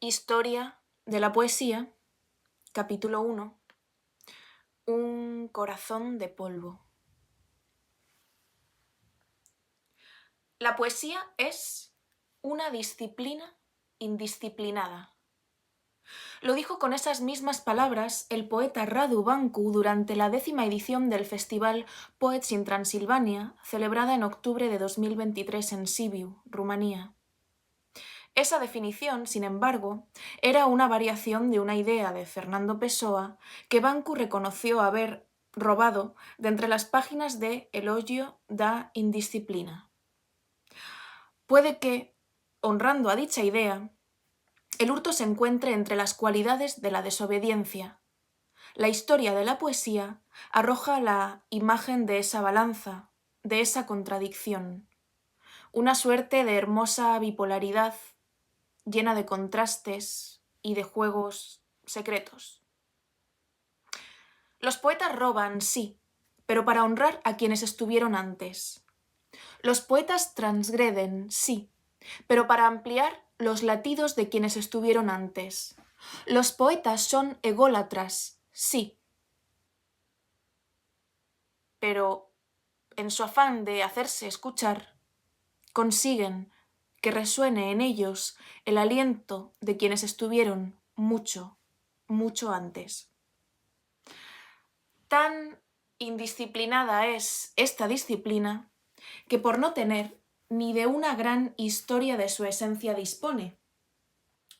Historia de la poesía, capítulo 1. Un corazón de polvo. La poesía es una disciplina indisciplinada. Lo dijo con esas mismas palabras el poeta Radu Bancu durante la 10ª edición del festival Poets in Transilvania, celebrada en octubre de 2023 en Sibiu, Rumanía. Esa definición, sin embargo, era una variación de una idea de Fernando Pessoa que Bancu reconoció haber robado de entre las páginas de Elogio da Indisciplina. Puede que, honrando a dicha idea, el hurto se encuentre entre las cualidades de la desobediencia. La historia de la poesía arroja la imagen de esa balanza, de esa contradicción, una suerte de hermosa bipolaridad llena de contrastes y de juegos secretos. Los poetas roban, sí, pero para honrar a quienes estuvieron antes. Los poetas transgreden, sí, pero para ampliar los latidos de quienes estuvieron antes. Los poetas son ególatras, sí, pero en su afán de hacerse escuchar, consiguen que resuene en ellos el aliento de quienes estuvieron mucho, mucho antes. Tan indisciplinada es esta disciplina que por no tener ni de una gran historia de su esencia dispone.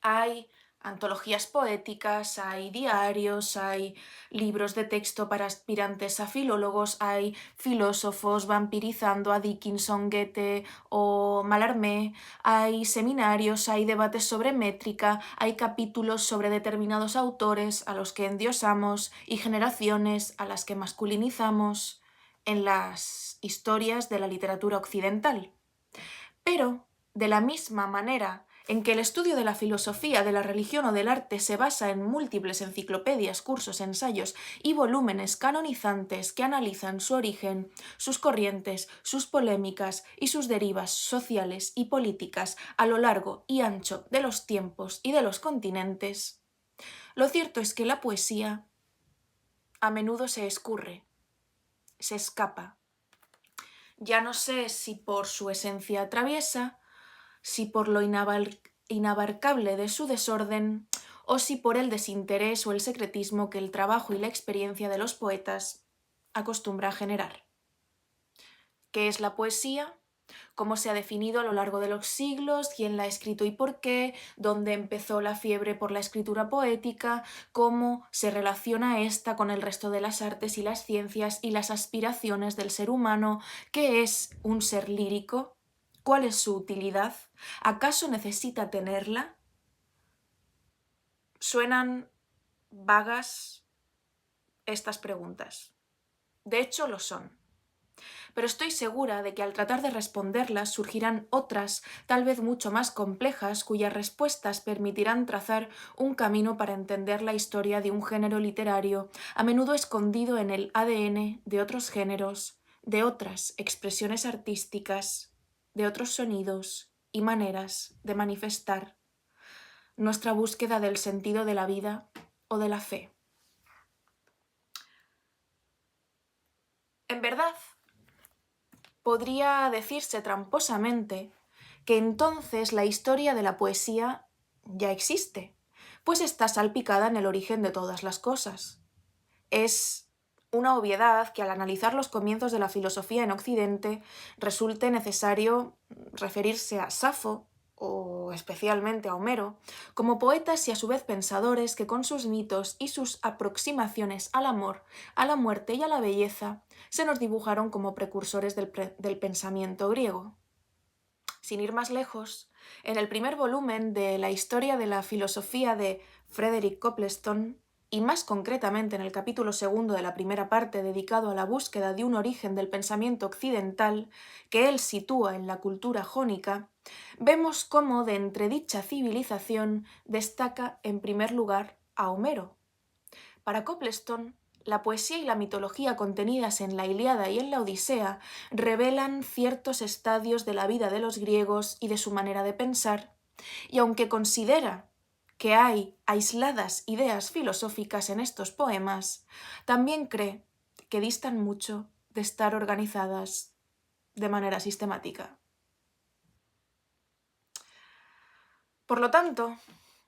Hay antologías poéticas, hay diarios, hay libros de texto para aspirantes a filólogos, hay filósofos vampirizando a Dickinson, Goethe o Mallarmé, hay seminarios, hay debates sobre métrica, hay capítulos sobre determinados autores a los que endiosamos y generaciones a las que masculinizamos en las historias de la literatura occidental. Pero, de la misma manera en que el estudio de la filosofía, de la religión o del arte se basa en múltiples enciclopedias, cursos, ensayos y volúmenes canonizantes que analizan su origen, sus corrientes, sus polémicas y sus derivas sociales y políticas a lo largo y ancho de los tiempos y de los continentes, lo cierto es que la poesía a menudo se escurre, se escapa. Ya no sé si por su esencia traviesa, si por lo inabarcable de su desorden, o si por el desinterés o el secretismo que el trabajo y la experiencia de los poetas acostumbra a generar. ¿Qué es la poesía? ¿Cómo se ha definido a lo largo de los siglos? ¿Quién la ha escrito y por qué? ¿Dónde empezó la fiebre por la escritura poética? ¿Cómo se relaciona esta con el resto de las artes y las ciencias y las aspiraciones del ser humano? ¿Qué es un ser lírico? ¿Cuál es su utilidad? ¿Acaso necesita tenerla? Suenan vagas estas preguntas. De hecho, lo son. Pero estoy segura de que al tratar de responderlas surgirán otras, tal vez mucho más complejas, cuyas respuestas permitirán trazar un camino para entender la historia de un género literario, a menudo escondido en el ADN de otros géneros, de otras expresiones artísticas, de otros sonidos y maneras de manifestar nuestra búsqueda del sentido de la vida o de la fe. En verdad, podría decirse tramposamente que entonces la historia de la poesía ya existe, pues está salpicada en el origen de todas las cosas. Es una obviedad que al analizar los comienzos de la filosofía en Occidente resulte necesario referirse a Safo, o especialmente a Homero, como poetas y a su vez pensadores que con sus mitos y sus aproximaciones al amor, a la muerte y a la belleza se nos dibujaron como precursores del pensamiento griego. Sin ir más lejos, en el primer volumen de la historia de la filosofía de Frederick Copleston, y más concretamente en el capítulo 2 de la primera parte dedicado a la búsqueda de un origen del pensamiento occidental que él sitúa en la cultura jónica, vemos cómo de entre dicha civilización destaca en primer lugar a Homero. Para Copleston, la poesía y la mitología contenidas en la Ilíada y en la Odisea revelan ciertos estadios de la vida de los griegos y de su manera de pensar, y aunque considera que hay aisladas ideas filosóficas en estos poemas, también cree que distan mucho de estar organizadas de manera sistemática. Por lo tanto,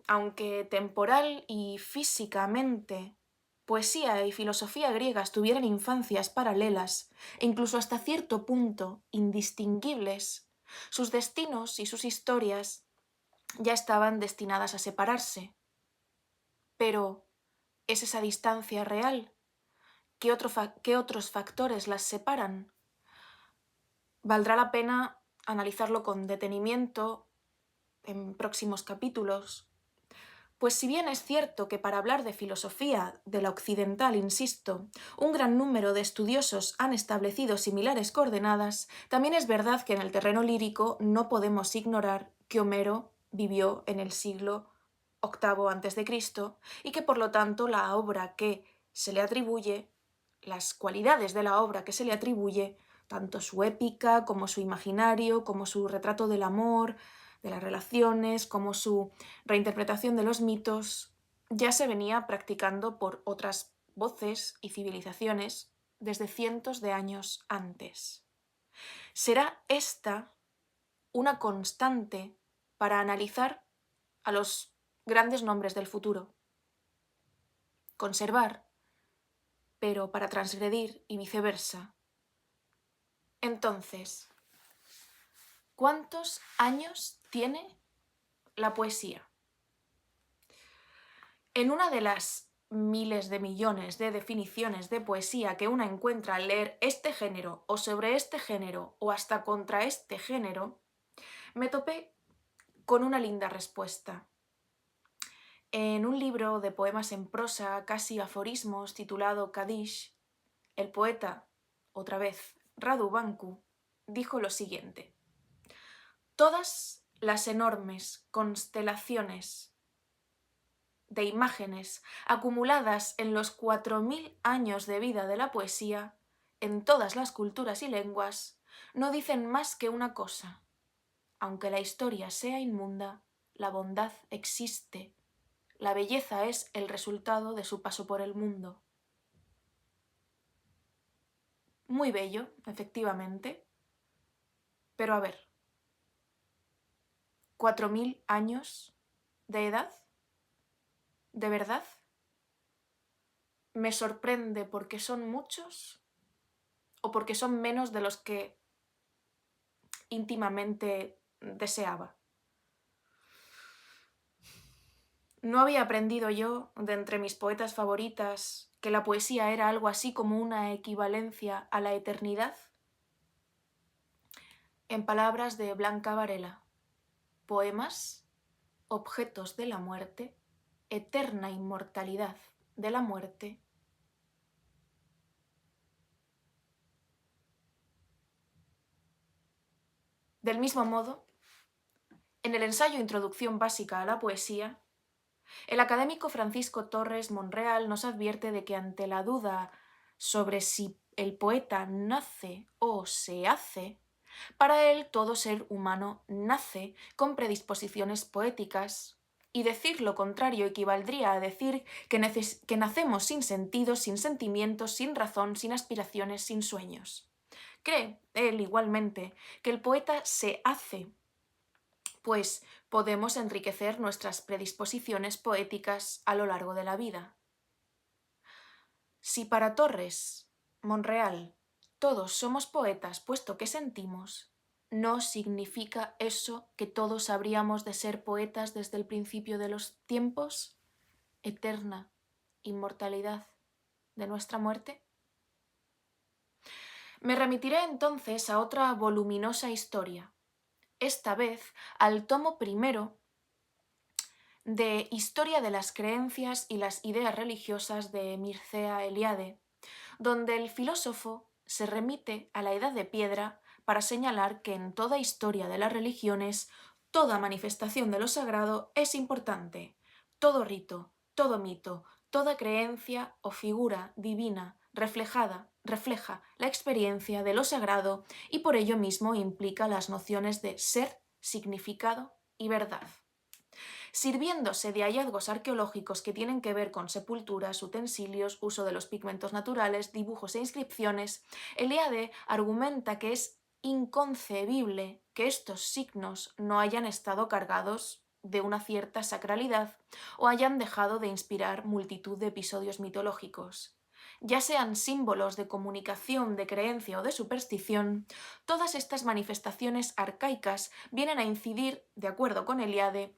aunque temporal y físicamente poesía y filosofía griegas tuvieran infancias paralelas e incluso hasta cierto punto indistinguibles, sus destinos y sus historias ya estaban destinadas a separarse. Pero, ¿es esa distancia real? ¿Qué otros factores las separan? Valdrá la pena analizarlo con detenimiento en próximos capítulos. Pues si bien es cierto que para hablar de filosofía de la occidental, insisto, un gran número de estudiosos han establecido similares coordenadas, también es verdad que en el terreno lírico no podemos ignorar que Homero vivió en el siglo VIII a.C. y que por lo tanto la obra que se le atribuye, las cualidades de la obra que se le atribuye, tanto su épica como su imaginario, como su retrato del amor, de las relaciones, como su reinterpretación de los mitos, ya se venía practicando por otras voces y civilizaciones desde cientos de años antes. ¿Será esta una constante para analizar a los grandes nombres del futuro? Conservar, pero para transgredir y viceversa. Entonces, ¿cuántos años tiene la poesía? En una de las miles de millones de definiciones de poesía que una encuentra al leer este género o sobre este género o hasta contra este género, me topé con una linda respuesta. En un libro de poemas en prosa, casi aforismos, titulado Kadish, el poeta, otra vez Radu Banku, dijo lo siguiente: todas las enormes constelaciones de imágenes acumuladas en los 4000 años de vida de la poesía, en todas las culturas y lenguas, no dicen más que una cosa: aunque la historia sea inmunda, la bondad existe, la belleza es el resultado de su paso por el mundo. Muy bello, efectivamente, pero a ver, 4000 años de edad, ¿de verdad? ¿Me sorprende porque son muchos o porque son menos de los que íntimamente deseaba? ¿No había aprendido yo, de entre mis poetas favoritas, que la poesía era algo así como una equivalencia a la eternidad? En palabras de Blanca Varela, poemas, objetos de la muerte, eterna inmortalidad de la muerte. Del mismo modo, en el ensayo Introducción básica a la poesía, el académico Francisco Torres Monreal nos advierte de que ante la duda sobre si el poeta nace o se hace, para él todo ser humano nace con predisposiciones poéticas, y decir lo contrario equivaldría a decir que nacemos sin sentidos, sin sentimientos, sin razón, sin aspiraciones, sin sueños. Cree él igualmente que el poeta se hace, pues podemos enriquecer nuestras predisposiciones poéticas a lo largo de la vida. Si para Torres Monreal todos somos poetas puesto que sentimos, no significa eso que todos habríamos de ser poetas desde el principio de los tiempos, eterna inmortalidad de nuestra muerte. Me remitiré entonces a otra voluminosa historia, esta vez al tomo primero de Historia de las creencias y las ideas religiosas de Mircea Eliade, donde el filósofo se remite a la Edad de Piedra para señalar que en toda historia de las religiones, toda manifestación de lo sagrado es importante. Todo rito, todo mito, toda creencia o figura divina refleja la experiencia de lo sagrado y por ello mismo implica las nociones de ser, significado y verdad. Sirviéndose de hallazgos arqueológicos que tienen que ver con sepulturas, utensilios, uso de los pigmentos naturales, dibujos e inscripciones, Eliade argumenta que es inconcebible que estos signos no hayan estado cargados de una cierta sacralidad o hayan dejado de inspirar multitud de episodios mitológicos. Ya sean símbolos de comunicación, de creencia o de superstición, todas estas manifestaciones arcaicas vienen a incidir, de acuerdo con Eliade,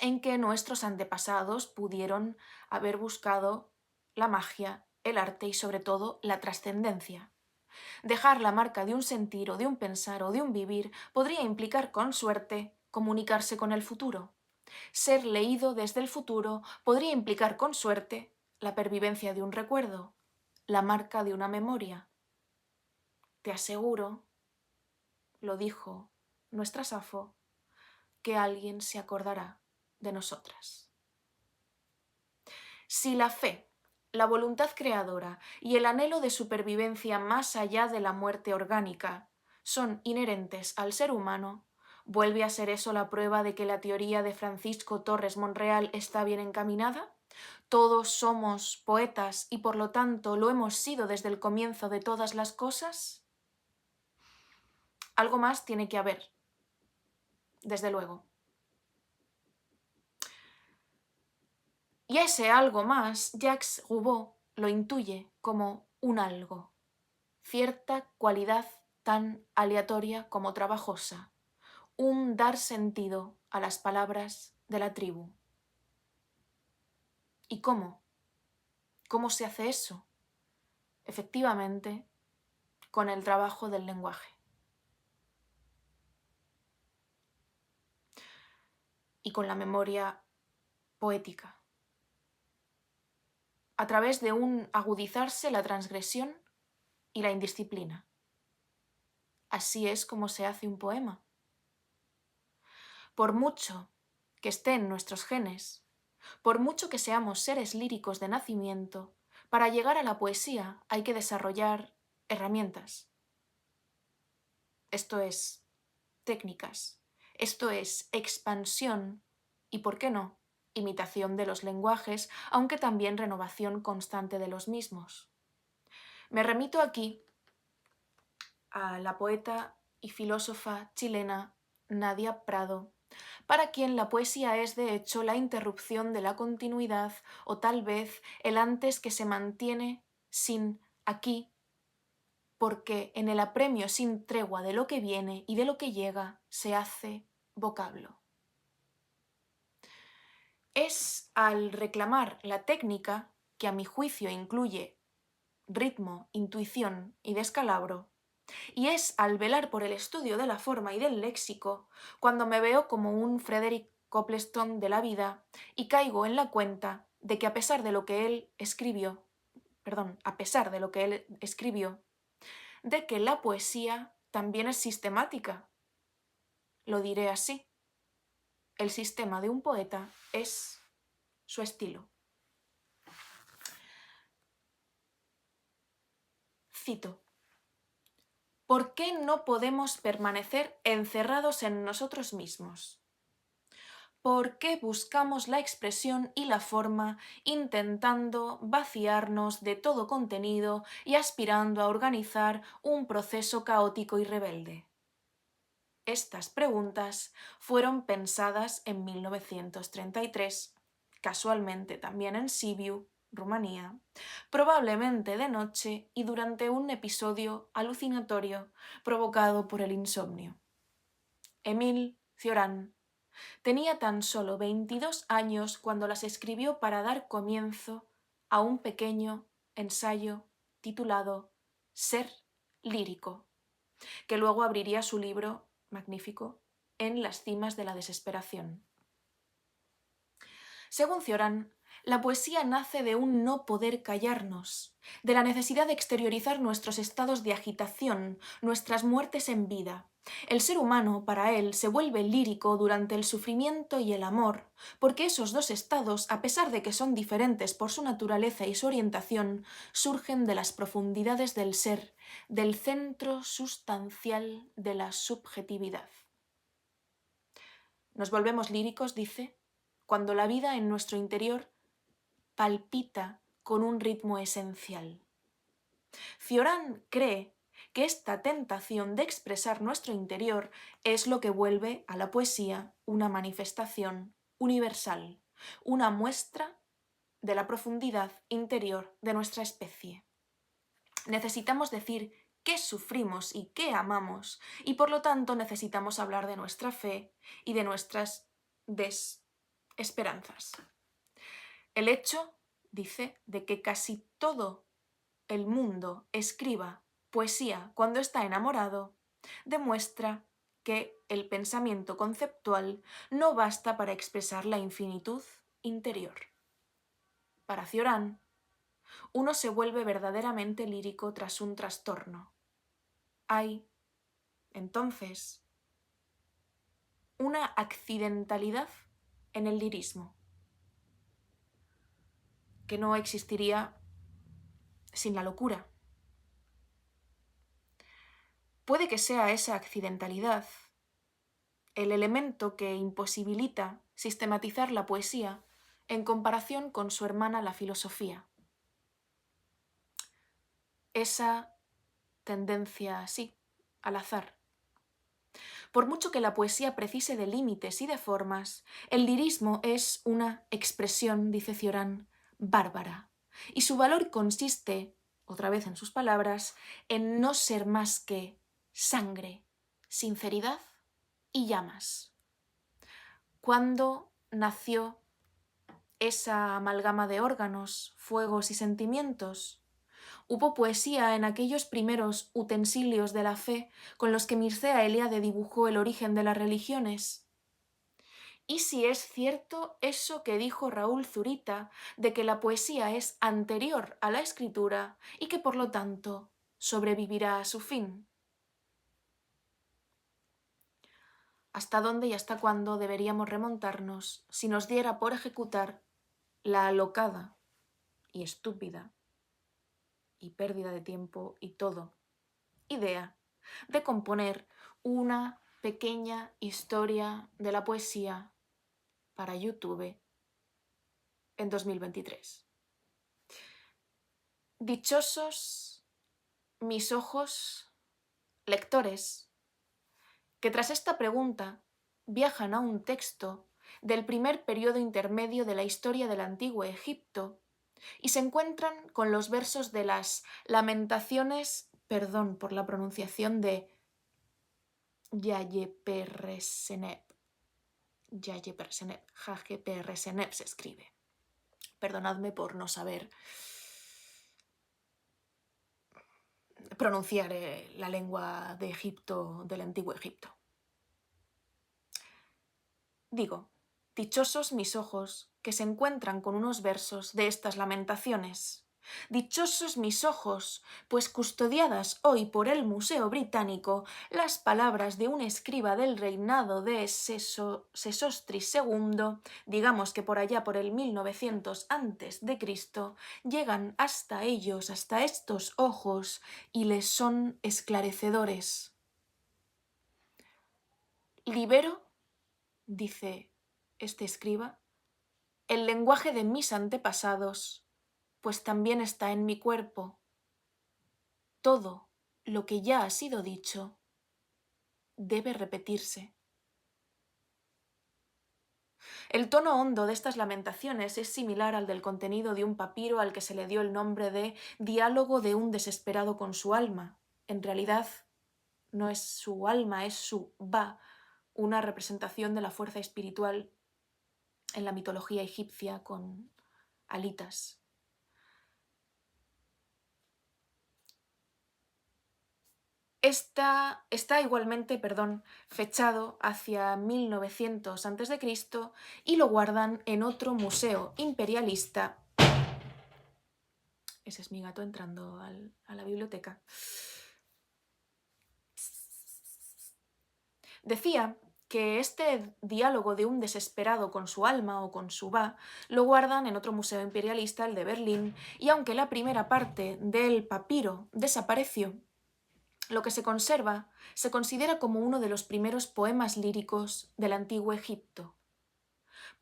en que nuestros antepasados pudieron haber buscado la magia, el arte y sobre todo la trascendencia. Dejar la marca de un sentir o de un pensar o de un vivir podría implicar con suerte comunicarse con el futuro. Ser leído desde el futuro podría implicar con suerte la pervivencia de un recuerdo, la marca de una memoria. Te aseguro, lo dijo nuestra Safo, que alguien se acordará de nosotras. Si la fe, la voluntad creadora y el anhelo de supervivencia más allá de la muerte orgánica son inherentes al ser humano, ¿vuelve a ser eso la prueba de que la teoría de Francisco Torres Monreal está bien encaminada? ¿Todos somos poetas y por lo tanto lo hemos sido desde el comienzo de todas las cosas? Algo más tiene que haber, desde luego. Y ese algo más, Jacques Roubaud lo intuye como un algo, cierta cualidad tan aleatoria como trabajosa, un dar sentido a las palabras de la tribu. ¿Y cómo? ¿Cómo se hace eso? Efectivamente, con el trabajo del lenguaje. Y con la memoria poética. A través de un agudizarse la transgresión y la indisciplina. Así es como se hace un poema. Por mucho que esté en nuestros genes, por mucho que seamos seres líricos de nacimiento, para llegar a la poesía hay que desarrollar herramientas. Esto es técnicas, esto es expansión y, ¿por qué no?, imitación de los lenguajes, aunque también renovación constante de los mismos. Me remito aquí a la poeta y filósofa chilena Nadia Prado, para quien la poesía es de hecho la interrupción de la continuidad o tal vez el antes que se mantiene sin aquí, porque en el apremio sin tregua de lo que viene y de lo que llega se hace vocablo. Es al reclamar la técnica, que a mi juicio incluye ritmo, intuición y descalabro, y es al velar por el estudio de la forma y del léxico, cuando me veo como un Frederick Copleston de la vida y caigo en la cuenta de que a pesar de lo que él escribió, de que la poesía también es sistemática. Lo diré así. El sistema de un poeta es su estilo. Cito. ¿Por qué no podemos permanecer encerrados en nosotros mismos? ¿Por qué buscamos la expresión y la forma intentando vaciarnos de todo contenido y aspirando a organizar un proceso caótico y rebelde? Estas preguntas fueron pensadas en 1933, casualmente también en Sibiu, Rumanía, probablemente de noche y durante un episodio alucinatorio provocado por el insomnio. Émile Cioran tenía tan solo 22 años cuando las escribió para dar comienzo a un pequeño ensayo titulado Ser lírico, que luego abriría su libro magnífico En las cimas de la desesperación. Según Cioran, la poesía nace de un no poder callarnos, de la necesidad de exteriorizar nuestros estados de agitación, nuestras muertes en vida. El ser humano, para él, se vuelve lírico durante el sufrimiento y el amor, porque esos dos estados, a pesar de que son diferentes por su naturaleza y su orientación, surgen de las profundidades del ser, del centro sustancial de la subjetividad. Nos volvemos líricos, dice, cuando la vida en nuestro interior palpita con un ritmo esencial. Cioran cree que esta tentación de expresar nuestro interior es lo que vuelve a la poesía una manifestación universal, una muestra de la profundidad interior de nuestra especie. Necesitamos decir qué sufrimos y qué amamos, y por lo tanto necesitamos hablar de nuestra fe y de nuestras desesperanzas. El hecho, dice, de que casi todo el mundo escriba poesía cuando está enamorado, demuestra que el pensamiento conceptual no basta para expresar la infinitud interior. Para Cioran, uno se vuelve verdaderamente lírico tras un trastorno. Hay, entonces, una accidentalidad en el lirismo, que no existiría sin la locura. Puede que sea esa accidentalidad el elemento que imposibilita sistematizar la poesía en comparación con su hermana la filosofía. Esa tendencia, sí, al azar. Por mucho que la poesía precise de límites y de formas, el lirismo es una expresión, dice Cioran, bárbara, y su valor consiste, otra vez en sus palabras, en no ser más que sangre, sinceridad y llamas. ¿Cuándo nació esa amalgama de órganos, fuegos y sentimientos? Hubo poesía en aquellos primeros utensilios de la fe con los que Mircea Eliade dibujó el origen de las religiones. ¿Y si es cierto eso que dijo Raúl Zurita de que la poesía es anterior a la escritura y que por lo tanto sobrevivirá a su fin? ¿Hasta dónde y hasta cuándo deberíamos remontarnos si nos diera por ejecutar la alocada y estúpida y pérdida de tiempo y todo idea de componer una pequeña historia de la poesía para YouTube en 2023? Dichosos mis ojos, lectores, que tras esta pregunta viajan a un texto del primer periodo intermedio de la historia del antiguo Egipto y se encuentran con los versos de las lamentaciones, perdón por la pronunciación, de Yayeperresenep. Jajeperresenep se escribe. Perdonadme por no saber pronunciar la lengua de Egipto, del antiguo Egipto. Digo, dichosos mis ojos que se encuentran con unos versos de estas lamentaciones. Dichosos mis ojos, pues custodiadas hoy por el Museo Británico, las palabras de un escriba del reinado de Sesostris II, digamos que por allá por el 1900 a.C., llegan hasta ellos, hasta estos ojos, y les son esclarecedores. Libero, dice este escriba, el lenguaje de mis antepasados, pues también está en mi cuerpo. Todo lo que ya ha sido dicho debe repetirse. El tono hondo de estas lamentaciones es similar al del contenido de un papiro al que se le dio el nombre de Diálogo de un desesperado con su alma. En realidad, no es su alma, es su Ba, una representación de la fuerza espiritual en la mitología egipcia con alitas. Está igualmente, fechado hacia 1900 a.C. y lo guardan en otro museo imperialista. Ese es mi gato entrando a la biblioteca. Decía que este diálogo de un desesperado con su alma o con su Ba lo guardan en otro museo imperialista, el de Berlín, y aunque la primera parte del papiro desapareció, lo que se conserva se considera como uno de los primeros poemas líricos del antiguo Egipto.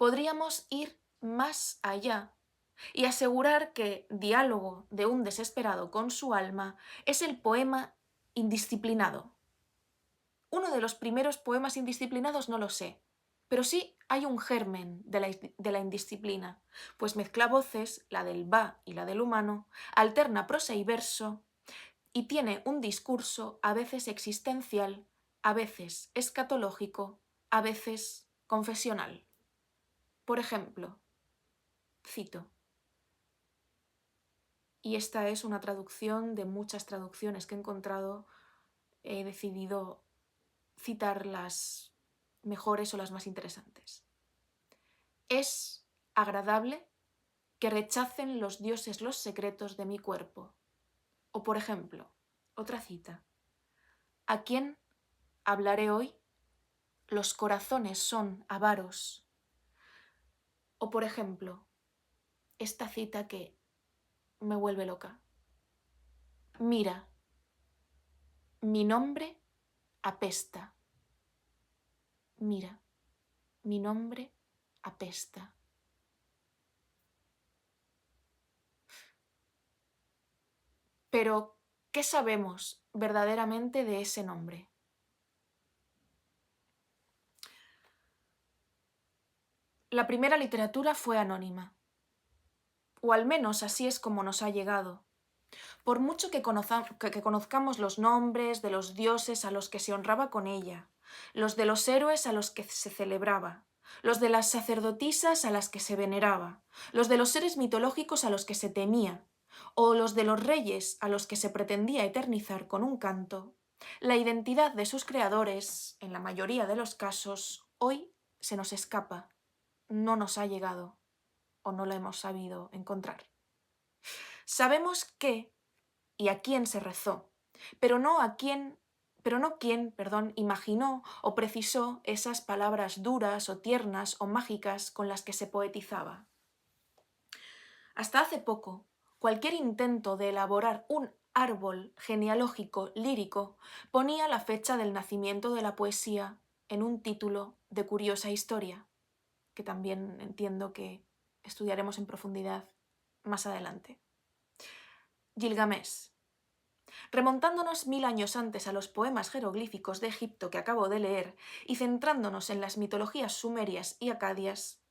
podríamos ir más allá y asegurar que Diálogo de un desesperado con su alma es el poema indisciplinado. Uno de los primeros poemas indisciplinados no lo sé, pero sí hay un germen de la indisciplina, pues mezcla voces, la del va y la del humano, alterna prosa y verso, y tiene un discurso a veces existencial, a veces escatológico, a veces confesional. Por ejemplo, cito, y esta es una traducción de muchas traducciones que he encontrado, he decidido citar las mejores o las más interesantes. Es agradable que rechacen los dioses los secretos de mi cuerpo. O por ejemplo, otra cita. ¿A quién hablaré hoy? Los corazones son avaros. O por ejemplo, esta cita que me vuelve loca. Mira, mi nombre apesta. Mira, mi nombre apesta. Pero, ¿qué sabemos verdaderamente de ese nombre? La primera literatura fue anónima, o al menos así es como nos ha llegado. Por mucho que conozcamos los nombres de los dioses a los que se honraba con ella, los de los héroes a los que se celebraba, los de las sacerdotisas a las que se veneraba, los de los seres mitológicos a los que se temía, o los de los reyes a los que se pretendía eternizar con un canto, la identidad de sus creadores, en la mayoría de los casos, hoy se nos escapa, no nos ha llegado o no la hemos sabido encontrar. Sabemos qué y a quién se rezó, pero no quién, imaginó o precisó esas palabras duras o tiernas o mágicas con las que se poetizaba. Hasta hace poco, cualquier intento de elaborar un árbol genealógico lírico ponía la fecha del nacimiento de la poesía en un título de curiosa historia, que también entiendo que estudiaremos en profundidad más adelante. Gilgamesh. Remontándonos 1000 años antes a los poemas jeroglíficos de Egipto que acabo de leer y centrándonos en las mitologías sumerias y acadias,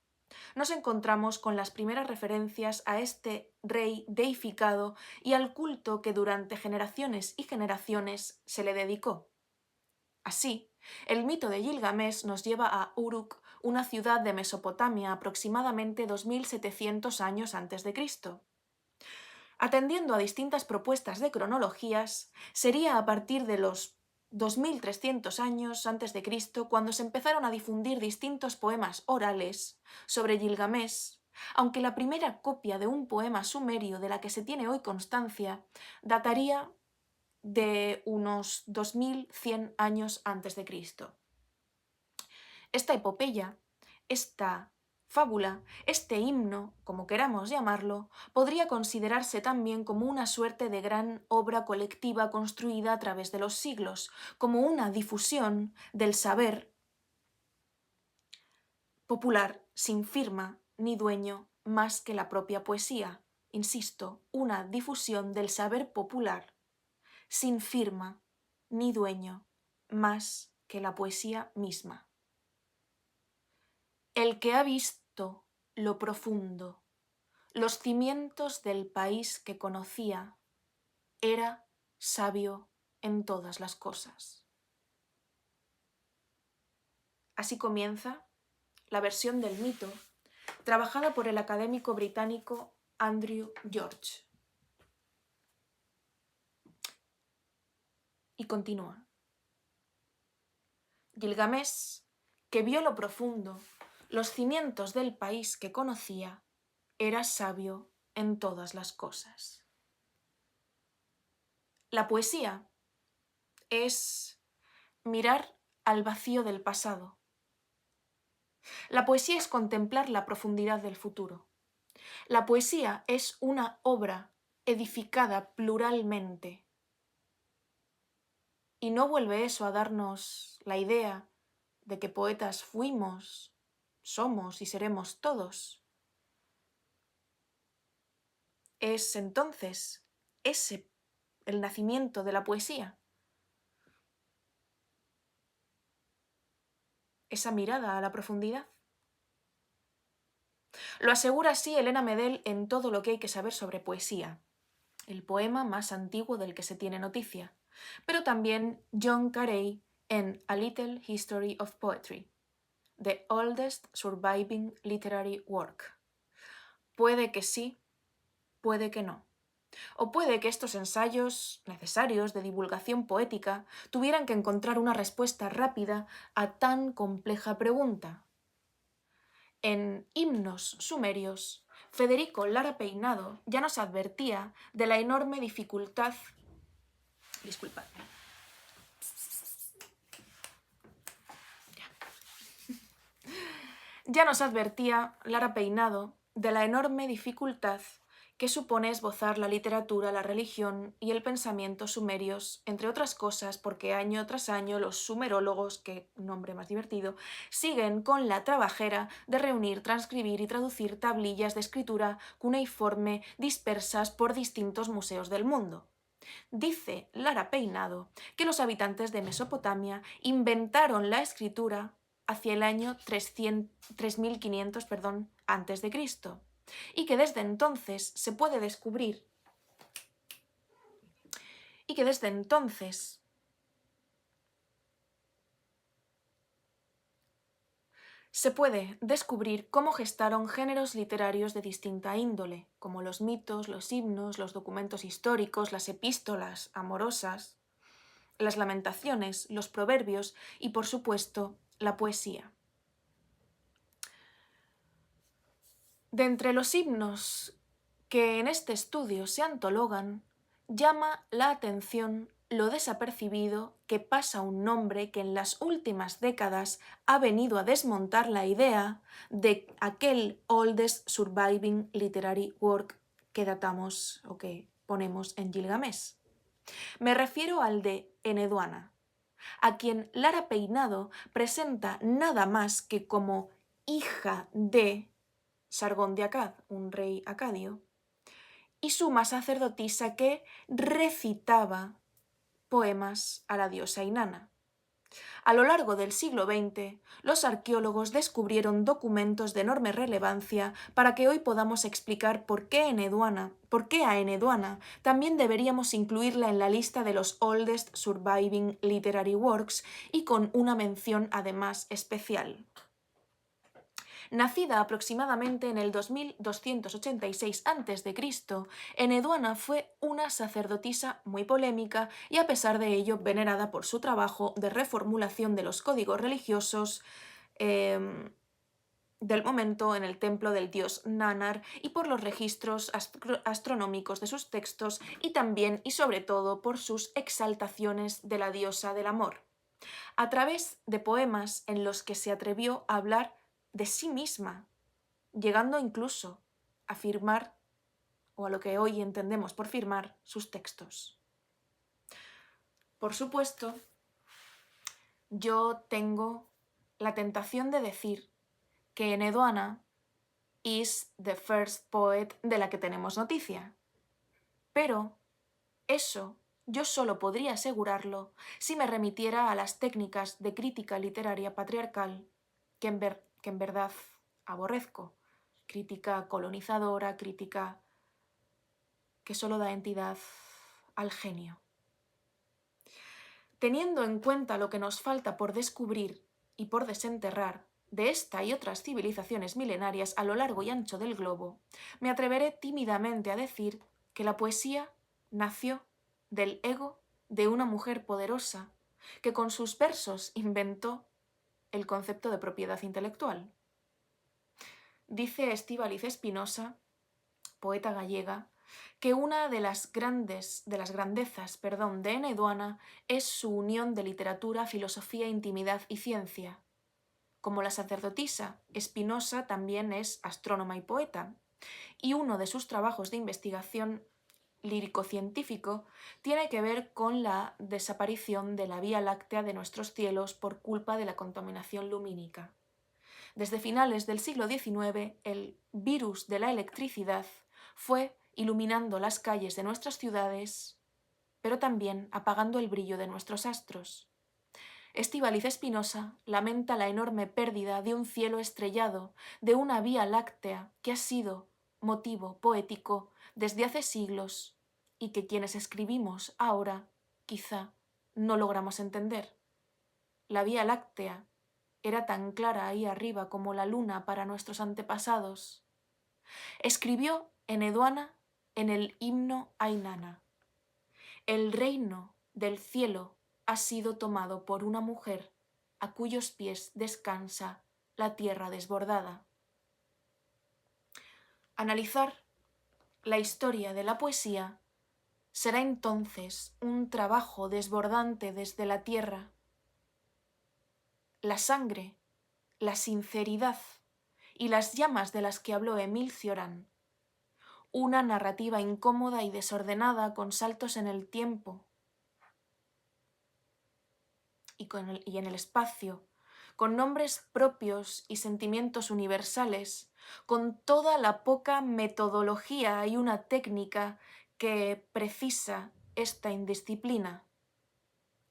nos encontramos con las primeras referencias a este rey deificado y al culto que durante generaciones y generaciones se le dedicó. Así, el mito de Gilgamesh nos lleva a Uruk, una ciudad de Mesopotamia aproximadamente 2700 años antes de Cristo. Atendiendo a distintas propuestas de cronologías, sería a partir de los 2300 años antes de Cristo cuando se empezaron a difundir distintos poemas orales sobre Gilgamesh, aunque la primera copia de un poema sumerio de la que se tiene hoy constancia dataría de unos 2100 años antes de Cristo. Esta epopeya, esta fábula, este himno, como queramos llamarlo, podría considerarse también como una suerte de gran obra colectiva construida a través de los siglos, como una difusión del saber popular sin firma ni dueño más que la propia poesía. Insisto, una difusión del saber popular sin firma ni dueño más que la poesía misma. El que ha visto lo profundo, los cimientos del país que conocía, era sabio en todas las cosas. Así comienza la versión del mito, trabajada por el académico británico Andrew George. Y continúa. Gilgamesh, que vio lo profundo, los cimientos del país que conocía, era sabio en todas las cosas. La poesía es mirar al vacío del pasado. La poesía es contemplar la profundidad del futuro. La poesía es una obra edificada pluralmente. Y no vuelve eso a darnos la idea de que poetas fuimos somos y seremos todos. Es entonces ese el nacimiento de la poesía. Esa mirada a la profundidad. Lo asegura así Elena Medel en Todo lo que hay que saber sobre poesía, el poema más antiguo del que se tiene noticia, pero también John Carey en A Little History of Poetry, The Oldest Surviving Literary Work. Puede que sí, puede que no. O puede que estos ensayos necesarios de divulgación poética tuvieran que encontrar una respuesta rápida a tan compleja pregunta. En Himnos sumerios, Federico Lara Peinado ya nos advertía de la enorme dificultad. Disculpadme. Ya nos advertía Lara Peinado de la enorme dificultad que supone esbozar la literatura, la religión y el pensamiento sumerios, entre otras cosas porque año tras año los sumerólogos, qué nombre más divertido, siguen con la trabajera de reunir, transcribir y traducir tablillas de escritura cuneiforme dispersas por distintos museos del mundo. Dice Lara Peinado que los habitantes de Mesopotamia inventaron la escritura hacia el año 3500 antes de Cristo, y que desde entonces se puede descubrir cómo gestaron géneros literarios de distinta índole, como los mitos, los himnos, los documentos históricos, las epístolas amorosas, las lamentaciones, los proverbios y, por supuesto, la poesía. De entre los himnos que en este estudio se antologan, llama la atención lo desapercibido que pasa un nombre que en las últimas décadas ha venido a desmontar la idea de aquel oldest surviving literary work que datamos o que ponemos en Gilgamesh. Me refiero al de Eneduana, a quien Lara Peinado presenta nada más que como hija de Sargón de Akkad, un rey acadio, y suma sacerdotisa que recitaba poemas a la diosa Inanna. A lo largo del siglo XX, los arqueólogos descubrieron documentos de enorme relevancia para que hoy podamos explicar por qué a Eneduana también deberíamos incluirla en la lista de los Oldest Surviving Literary Works y con una mención además especial. Nacida aproximadamente en el 2286 a.C., Eneduana fue una sacerdotisa muy polémica y a pesar de ello venerada por su trabajo de reformulación de los códigos religiosos del momento en el templo del dios Nannar y por los registros astronómicos de sus textos y también y sobre todo por sus exaltaciones de la diosa del amor, a través de poemas en los que se atrevió a hablar de sí misma, llegando incluso a firmar, o a lo que hoy entendemos por firmar, sus textos. Por supuesto, yo tengo la tentación de decir que Eneduana is the first poet de la que tenemos noticia, pero eso yo solo podría asegurarlo si me remitiera a las técnicas de crítica literaria patriarcal que en verdad aborrezco. Crítica colonizadora, crítica que solo da entidad al genio. Teniendo en cuenta lo que nos falta por descubrir y por desenterrar de esta y otras civilizaciones milenarias a lo largo y ancho del globo, me atreveré tímidamente a decir que la poesía nació del ego de una mujer poderosa que con sus versos inventó el concepto de propiedad intelectual. Dice Estíbaliz Espinosa, poeta gallega, que una de las grandezas de Eneduana es su unión de literatura, filosofía, intimidad y ciencia. Como la sacerdotisa, Espinosa también es astrónoma y poeta, y uno de sus trabajos de investigación lírico-científico tiene que ver con la desaparición de la Vía Láctea de nuestros cielos por culpa de la contaminación lumínica. Desde finales del siglo XIX, el virus de la electricidad fue iluminando las calles de nuestras ciudades, pero también apagando el brillo de nuestros astros. Estíbaliz Espinosa lamenta la enorme pérdida de un cielo estrellado, de una vía láctea que ha sido motivo poético desde hace siglos y que quienes escribimos ahora, quizá, no logramos entender. La vía láctea era tan clara ahí arriba como la luna para nuestros antepasados. Escribió en Eduana en el himno Ainana: el reino del cielo ha sido tomado por una mujer a cuyos pies descansa la tierra desbordada. Analizar la historia de la poesía será entonces un trabajo desbordante desde la tierra. La sangre, la sinceridad y las llamas de las que habló Émile Cioran. Una narrativa incómoda y desordenada con saltos en el tiempo y en el espacio, con nombres propios y sentimientos universales, con toda la poca metodología y una técnica que precisa esta indisciplina.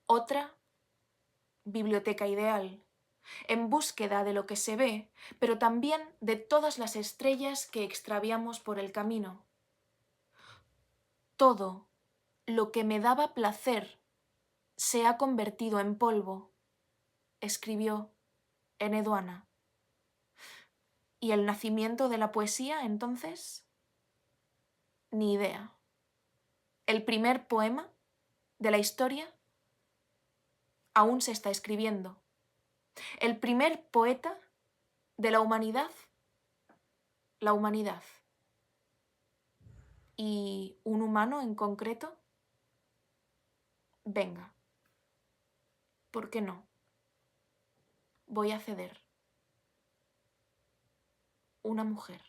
Otra, biblioteca ideal, en búsqueda de lo que se ve, pero también de todas las estrellas que extraviamos por el camino. Todo lo que me daba placer se ha convertido en polvo, escribió en Eduana. ¿Y el nacimiento de la poesía, entonces? Ni idea. El primer poema de la historia aún se está escribiendo. El primer poeta de la humanidad, la humanidad. ¿Y un humano en concreto? Venga, ¿por qué no? Voy a ceder. Una mujer.